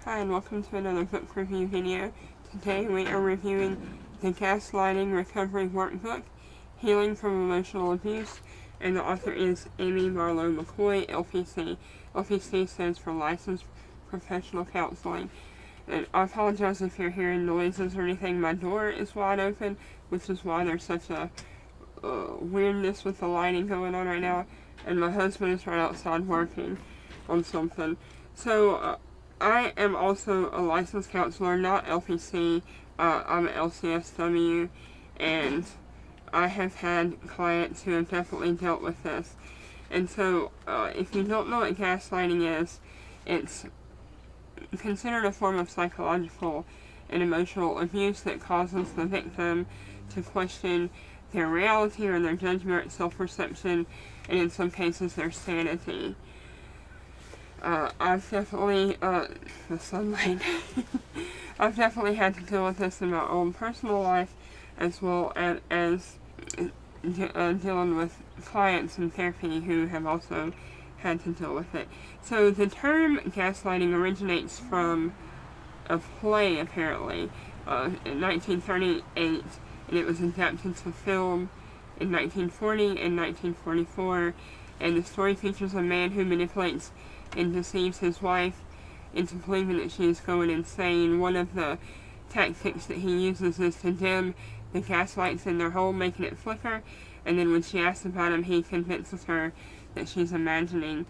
Hi and welcome to another book review video. Today we are reviewing the Gaslighting Recovery Workbook, Healing from Emotional Abuse, and the author is Amy Barlow McCoy, LPC. LPC stands for Licensed Professional Counseling. And I apologize if you're hearing noises or anything. My door is wide open, which is why there's such a weirdness with the lighting going on right now, and my husband is right outside working on something. So, I am also a licensed counselor, not LPC. I'm an LCSW, and I have had clients who have definitely dealt with this. And so, if you don't know what gaslighting is, it's considered a form of psychological and emotional abuse that causes the victim to question their reality or their judgment, self-perception, and in some cases their sanity. I've definitely, the sunlight, I've definitely had to deal with this in my own personal life, as well as dealing with clients in therapy who have also had to deal with it. So the term gaslighting originates from a play, apparently, in 1938, and it was adapted to film in 1940 and 1944, and the story features a man who manipulates and deceives his wife into believing that she is going insane. One of the tactics that he uses is to dim the gas lights in their home, making it flicker, and then when she asks about him, he convinces her that she's imagining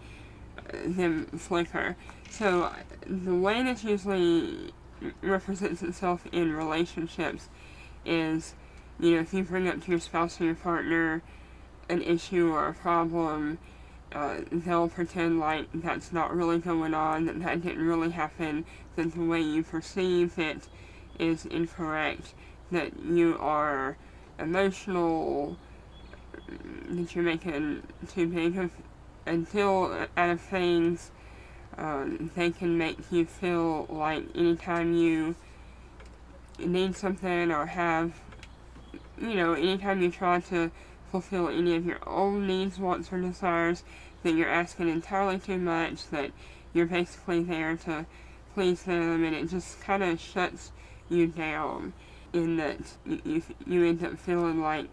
them flicker. So the way this usually represents itself in relationships is, if you bring up to your spouse or your partner an issue or a problem, they'll pretend like that's not really going on, that didn't really happen, that the way you perceive it is incorrect, that you are emotional, that you're making too big of a deal out of things. They can make you feel like anytime you need something or have, anytime you try to fulfill any of your own needs, wants, or desires, that you're asking entirely too much, that you're basically there to please them, and it just kind of shuts you down, in that you end up feeling like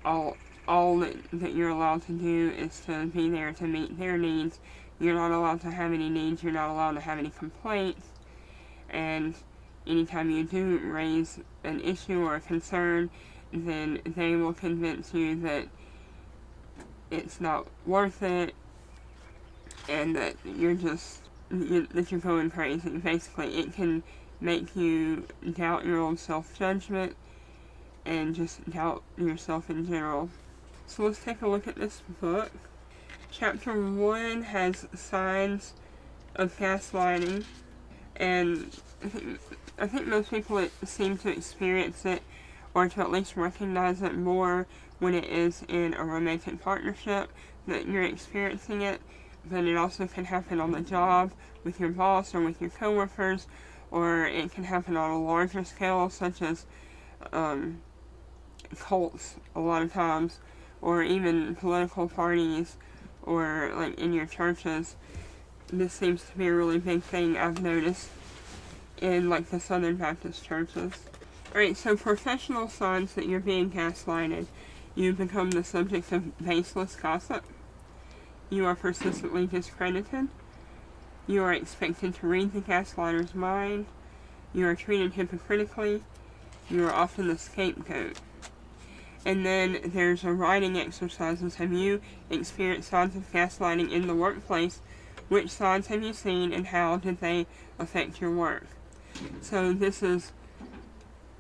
all that you're allowed to do is to be there to meet their needs. You're not allowed to have any needs, you're not allowed to have any complaints, and anytime you do raise an issue or a concern, then they will convince you that it's not worth it, and that you're going crazy. Basically, it can make you doubt your own self-judgment and just doubt yourself in general. So let's take a look at this book. Chapter 1 has signs of gaslighting, and I think most people seem to experience it, or to at least recognize it more when it is in a romantic partnership that you're experiencing it. But it also can happen on the job with your boss or with your coworkers, or it can happen on a larger scale, such as cults a lot of times, or even political parties, or like in your churches. This seems to be a really big thing I've noticed in like the Southern Baptist churches. Alright, so professional signs that you're being gaslighted. You become the subject of baseless gossip. You are persistently discredited. You are expected to read the gaslighter's mind. You are treated hypocritically. You are often the scapegoat. And then there's a writing exercises. Have you experienced signs of gaslighting in the workplace? Which signs have you seen, and how did they affect your work? So this is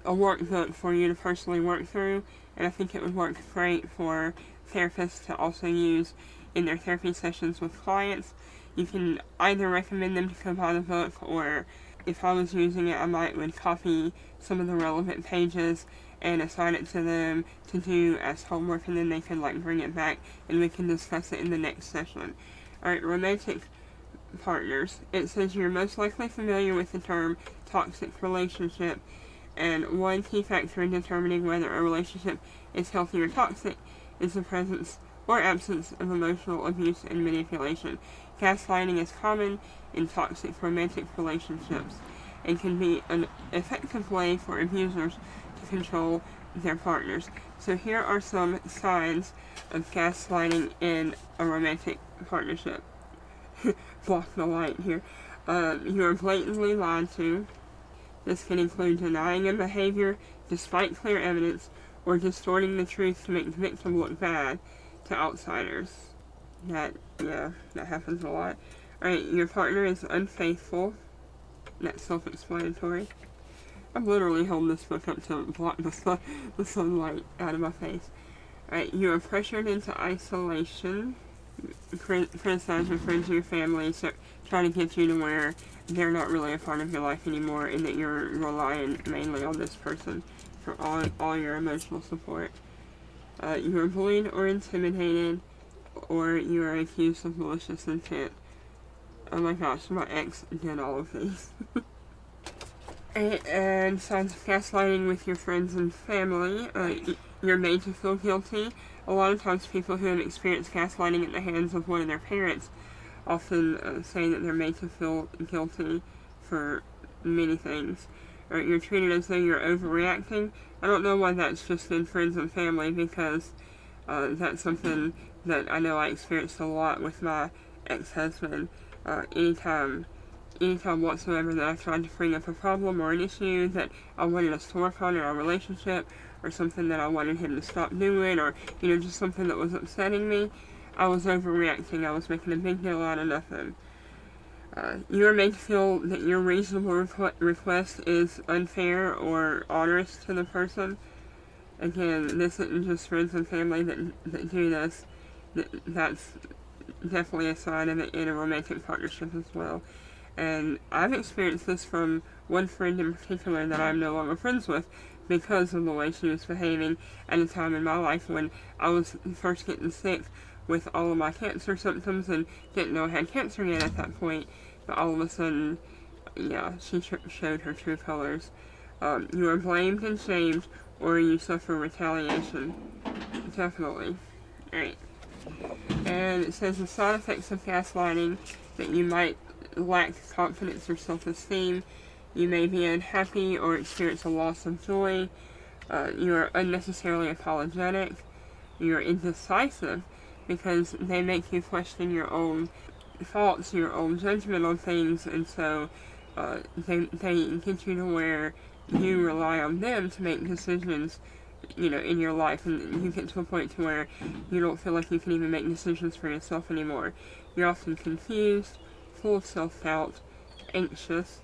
a workbook for you to personally work through, and I think it would work great for therapists to also use in their therapy sessions with clients. You can either recommend them to go buy the book, or if I was using it, I would copy some of the relevant pages and assign it to them to do as homework, and then they can bring it back and we can discuss it in the next session. Alright, romantic partners. It says you're most likely familiar with the term toxic relationship, and one key factor in determining whether a relationship is healthy or toxic is the presence or absence of emotional abuse and manipulation. Gaslighting is common in toxic romantic relationships and can be an effective way for abusers to control their partners. So here are some signs of gaslighting in a romantic partnership. Block the light here. You are blatantly lied to. This can include denying a behavior despite clear evidence or distorting the truth to make the victim look bad to outsiders. That happens a lot. Alright, your partner is unfaithful. That's self-explanatory. I'm literally holding this book up to block the sunlight out of my face. Alright, you are pressured into isolation. Criticize your friends or your family, so trying to get you to where they're not really a part of your life anymore and that you're relying mainly on this person for all your emotional support. You are bullied or intimidated, or you are accused of malicious intent. Oh my gosh, my ex did all of these. And signs of gaslighting with your friends and family. You're made to feel guilty. A lot of times people who have experienced gaslighting at the hands of one of their parents often say that they're made to feel guilty for many things. Or you're treated as though you're overreacting. I don't know why that's just in friends and family, because that's something that I know I experienced a lot with my ex-husband. Anytime whatsoever that I tried to bring up a problem or an issue that I wanted us to work on in our relationship, or something that I wanted him to stop doing, or, just something that was upsetting me, I was overreacting. I was making a big deal out of nothing. You are made to feel that your reasonable request is unfair or onerous to the person. Again, this isn't just friends and family that do this. That's definitely a sign of it in a romantic partnership as well. And I've experienced this from one friend in particular that I'm no longer friends with because of the way she was behaving at a time in my life when I was first getting sick with all of my cancer symptoms and didn't know I had cancer yet at that point. But all of a sudden, she showed her true colors. You are blamed and shamed, or you suffer retaliation. Definitely. Alright. And it says the side effects of gaslighting, that you might lack confidence or self-esteem. You may be unhappy or experience a loss of joy. You are unnecessarily apologetic. You are indecisive because they make you question your own thoughts, your own judgment on things, and so they get you to where you rely on them to make decisions, in your life, and you get to a point to where you don't feel like you can even make decisions for yourself anymore. You're often confused, full of self-doubt, anxious,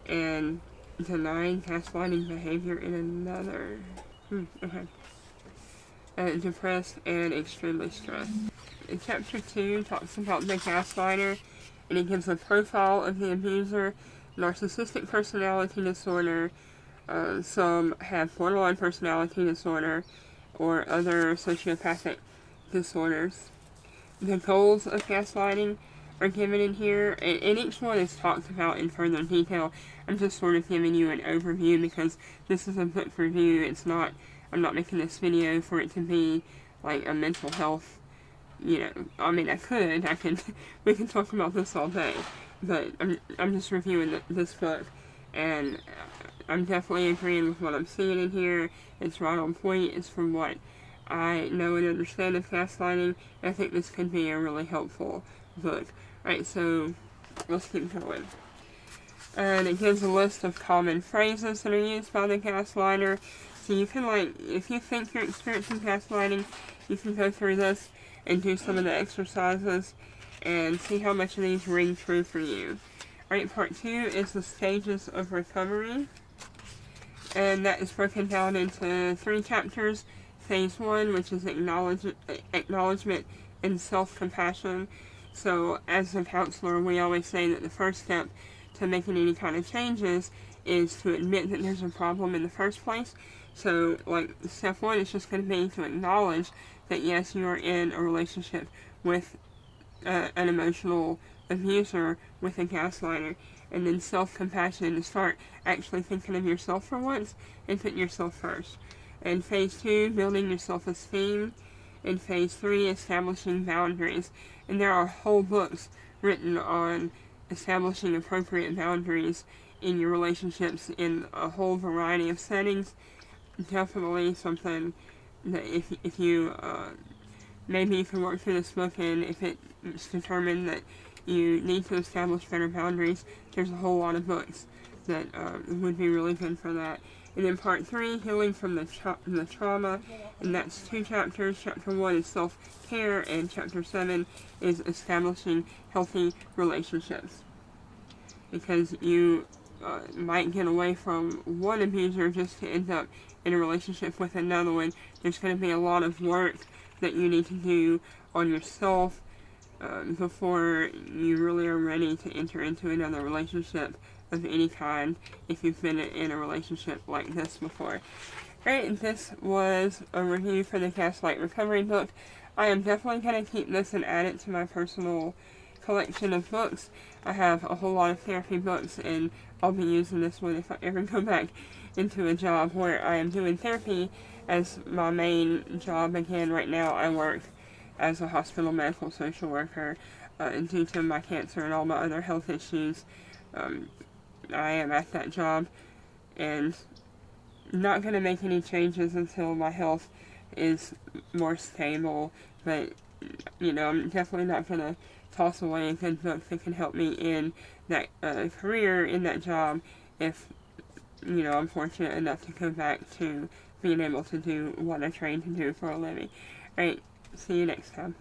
and denying gaslighting behavior in another. Depressed and extremely stressed. Chapter 2 talks about the gaslighter, and it gives a profile of the abuser: narcissistic personality disorder. Some have borderline personality disorder or other sociopathic disorders. The goals of gaslighting are given in here, and each one is talked about in further detail. I'm just sort of giving you an overview because this is a book review. I'm not making this video for it to be like a mental health, I could, we can talk about this all day, but I'm just reviewing this book, and I'm definitely agreeing with what I'm seeing in here. It's right on point. It's from what I know and understand of gaslighting. I think this could be a really helpful book. Alright, so let's keep going. And it gives a list of common phrases that are used by the gaslighter. So you can, if you think you're experiencing gaslighting, you can go through this and do some of the exercises and see how much of these ring true for you. Alright, part 2 is the stages of recovery. And that is broken down into 3 chapters. Phase 1, which is acknowledgement and self-compassion. So, as a counselor, we always say that the first step to making any kind of changes is to admit that there's a problem in the first place. So, step 1 is just going to be to acknowledge that, yes, you are in a relationship with an emotional abuser, with a gaslighter. And then self-compassion, to start actually thinking of yourself for once and putting yourself first. And phase 2, building your self-esteem. in phase 3, establishing boundaries. And there are whole books written on establishing appropriate boundaries in your relationships in a whole variety of settings. Definitely something that if you maybe you can work through this book, and if it's determined that you need to establish better boundaries, there's a whole lot of books that would be really good for that. And then part 3, healing from the trauma, and that's 2 chapters. Chapter 1 is self-care, and chapter 7 is establishing healthy relationships. Because you might get away from one abuser just to end up in a relationship with another one. There's going to be a lot of work that you need to do on yourself before you really are ready to enter into another relationship of any kind if you've been in a relationship like this before. Alright, this was a review for the Gaslight Recovery book. I am definitely going to keep this and add it to my personal collection of books. I have a whole lot of therapy books, and I'll be using this one if I ever go back into a job where I am doing therapy as my main job. Again, right now I work as a hospital medical social worker, due to my cancer and all my other health issues. I am at that job and not going to make any changes until my health is more stable, but I'm definitely not going to toss away a good book that can help me in that career, in that job, if I'm fortunate enough to go back to being able to do what I trained to do for a living. Alright, see you next time.